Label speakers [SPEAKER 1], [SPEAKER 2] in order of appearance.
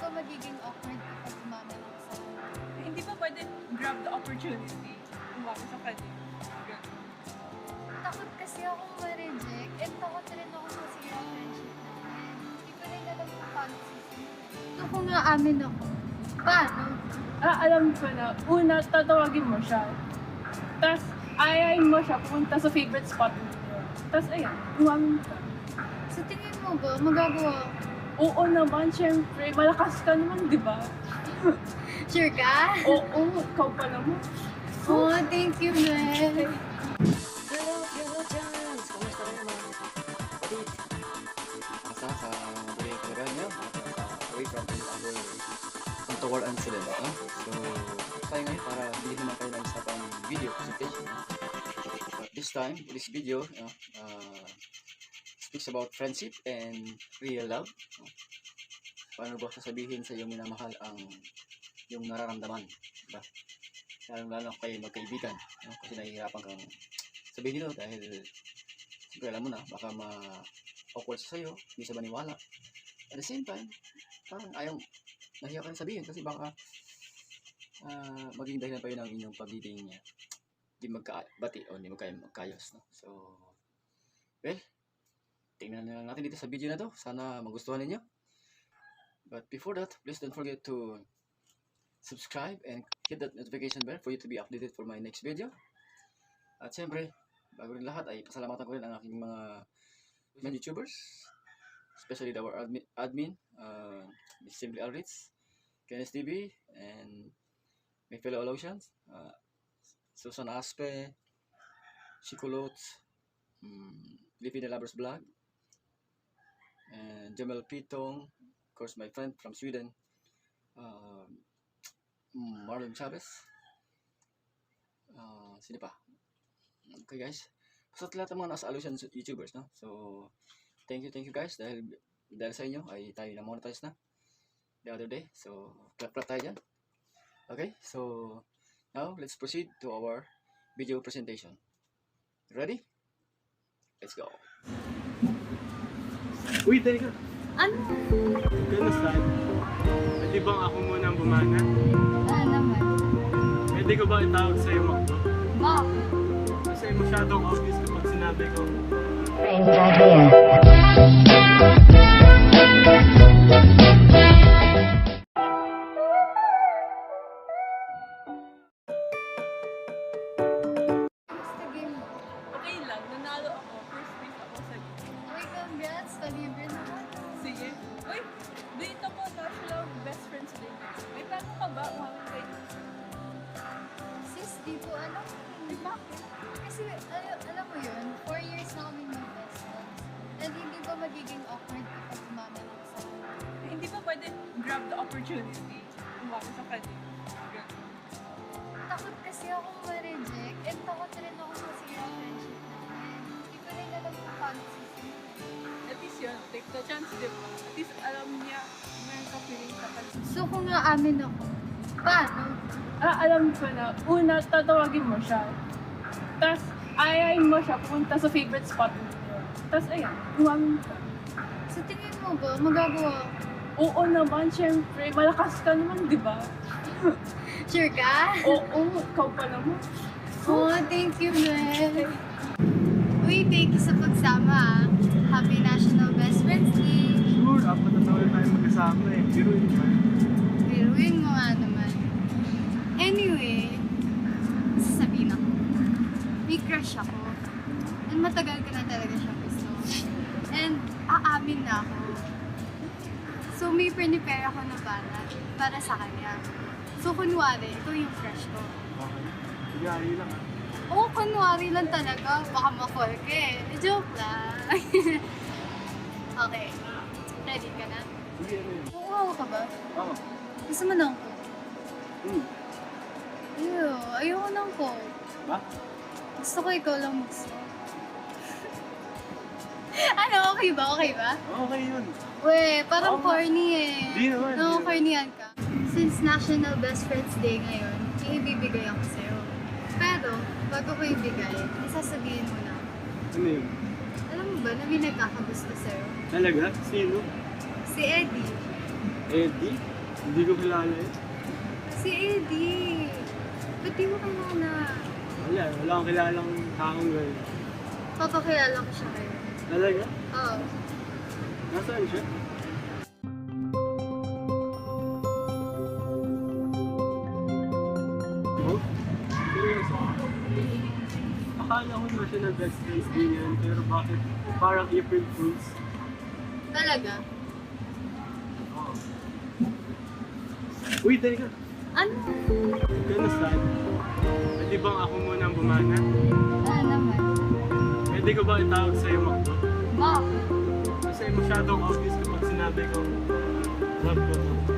[SPEAKER 1] ba magiging awkward kapag umamin ako sa
[SPEAKER 2] Hindi ba pwede grab the opportunity? Umamin sa kanya. Ganun.
[SPEAKER 1] Takot kasi akong ma-reject and takot rin ako masira ang friendship namin. Hindi ko rin alam kung paano sisimula. Gusto ko nga amin ako. Paano?
[SPEAKER 2] Alam ko na. Una, tatawagin mo siya. Tapos, ayayin mo siya pupunta sa favorite spot mo. Tapos, ayan, umamin ka.
[SPEAKER 1] Sa tingin mo ba, magagawa ko?
[SPEAKER 2] Oo naman, syempre. Malakas ka naman, di ba?
[SPEAKER 1] Sure ka?
[SPEAKER 2] Oo, ikaw pa naman.
[SPEAKER 1] Oh, thank you, man.
[SPEAKER 3] Hello Chans! Kamusta kayo mga kapatid? Asa sa mabuhay talaga niyo? Away from our untoward incident. So, tayo ngayon para bilhin naman kayo ng isang video presentation. But this time, this video speaks about friendship and real love. Paano ba sasabihin sa iyong minamahal ang yung nararamdaman? Diba? Lalo kayo magkaibigan. Kasi nahihirapan kang sabihin nito dahil siyempre alam mo na baka ma-awkward sa sayo, hindi sa maniwala. At the same time, parang ayaw, nahiya ka sabihin kasi baka maging dahilan pa yun ang inyong pagiging hindi magkabati o hindi magkayos. No? So, well, tingnan na lang natin dito sa video na to. Sana magustuhan ninyo. But before that, please don't forget to subscribe and hit that notification bell for you to be updated for my next video. At siyempre, bago rin lahat ay pasalamatan ko rin ang aking mga YouTubers, especially our admin, Miss Simply Alritz, Kenneth TV, and my fellow Alotians, Susan Aspe, Chicolot, Filipino Lovers Vlog, and Jamel Pitong, of course my friend from Sweden, Marlon Chavez, sino pa? Okay guys, so lahat ng mga nasa Alotian YouTubers, no? So thank you guys dahil sa inyo ay tayo na monetize na the other day. So clap tayo dyan. Okay, so now let's proceed to our video presentation. Ready? Let's go.
[SPEAKER 4] Uy, teka.
[SPEAKER 1] Ano?
[SPEAKER 4] Kamusta? Pwede bang ako muna ang bumana?
[SPEAKER 1] Naman.
[SPEAKER 4] Pwede ko ba itawag sa'yo Makdo?
[SPEAKER 1] Bakit?
[SPEAKER 4] Kasi masyadong obvious kapag sinabi ko.
[SPEAKER 5] Strange idea.
[SPEAKER 1] Kamusta game mo?
[SPEAKER 2] Okay lang, nanalo ako. First place ako sa game.
[SPEAKER 1] Uy, congrats. Palibre naman.
[SPEAKER 2] Sige. Uy, dito po National Best Friends Day. May plano ka ba? Umamin kayo.
[SPEAKER 1] Sis, di ko alam.
[SPEAKER 2] Ay, bakit?
[SPEAKER 1] Kasi alam mo yun, 4 years na kaming mag-best friends. And hindi ba magiging awkward kapag umamin ako sa
[SPEAKER 2] Hindi ba pwede grab the opportunity? Umamin sa kanya. Ganun.
[SPEAKER 1] Takot kasi akong ma-reject and takot rin ako masira ang friendship namin. Hindi ko rin alam kung paano sisimula.
[SPEAKER 2] At least yun, take the chance, di ba? At least alam niya, meron ka feeling ka kasi.
[SPEAKER 1] Gusto ko nga amin ako. Paano?
[SPEAKER 2] Alam ko na. Una, tatawagin mo siya. Tapos, ayayin mo siya pupunta sa favorite spot mo. Tapos, ayan, umamin ka.
[SPEAKER 1] Sa tingin mo ba, magagawa ko?
[SPEAKER 2] Oo naman, syempre. Malakas ka naman, di ba?
[SPEAKER 1] Sure ka?
[SPEAKER 2] Oo, ikaw pa naman.
[SPEAKER 1] Oh, thank you, man. Uy, thank you sa pagsama. Happy National Best Friends Day.
[SPEAKER 4] Sure, apat na taon tayo magkasama eh. Biruin mo.
[SPEAKER 1] Biruin mo nga naman. Anyway, sasabihin ako. May crush ako. And matagal ko na talaga siya gusto. And aamin na ako. So may prepare ako na para sa kanya. So kunwari, ito yung crush ko.
[SPEAKER 4] Okay. Sige, lang.
[SPEAKER 1] Oo, kunwari lang talaga. Baka ma-fall ka eh. Joke lang. Okay. Ready ka na?
[SPEAKER 4] Sige, ano yun?
[SPEAKER 1] Oo, ka ba?
[SPEAKER 4] Oo.
[SPEAKER 1] Gusto mo ng coke? Ew, ayoko ng coke.
[SPEAKER 4] Ba?
[SPEAKER 1] Gusto ko ikaw lang gusto. Ano, okay ba? Okay ba?
[SPEAKER 4] Okay yun.
[SPEAKER 1] We, parang
[SPEAKER 4] Oo.
[SPEAKER 1] corny eh.
[SPEAKER 4] Di naman, di naman.
[SPEAKER 1] cornyan ka. Since National Best Friends Day ngayon, may ibibigay ako sa'yo. Pero, bago ko ibigay, isasabihin mo na.
[SPEAKER 4] Ano yun?
[SPEAKER 1] Alam mo ba na may nagkakagusto sa'yo?
[SPEAKER 4] Talaga? Sino?
[SPEAKER 1] Si Eddie.
[SPEAKER 4] Eddie? Hindi ko kilala eh.
[SPEAKER 1] Si Eddie. Ba't di mo kilala?
[SPEAKER 4] Wala akong kilalang taong gano'n.
[SPEAKER 1] Papakilala ko siya ngayon.
[SPEAKER 4] Talaga?
[SPEAKER 1] Oo.
[SPEAKER 4] Nasaan siya? Oh? Seryoso? Akala ko na siya na best friends din yan, pero bakit parang April Fools?
[SPEAKER 1] Talaga?
[SPEAKER 4] Oh. Uy, teka!
[SPEAKER 1] Ano?
[SPEAKER 4] Gano'n sad. Pwede bang ako muna ang bumana?
[SPEAKER 1] Naman.
[SPEAKER 4] Pwede ko ba itawag sa'yo Makdo?
[SPEAKER 1] Bakit?
[SPEAKER 4] Kasi masyadong obvious kapag sinabi ko, love ko to.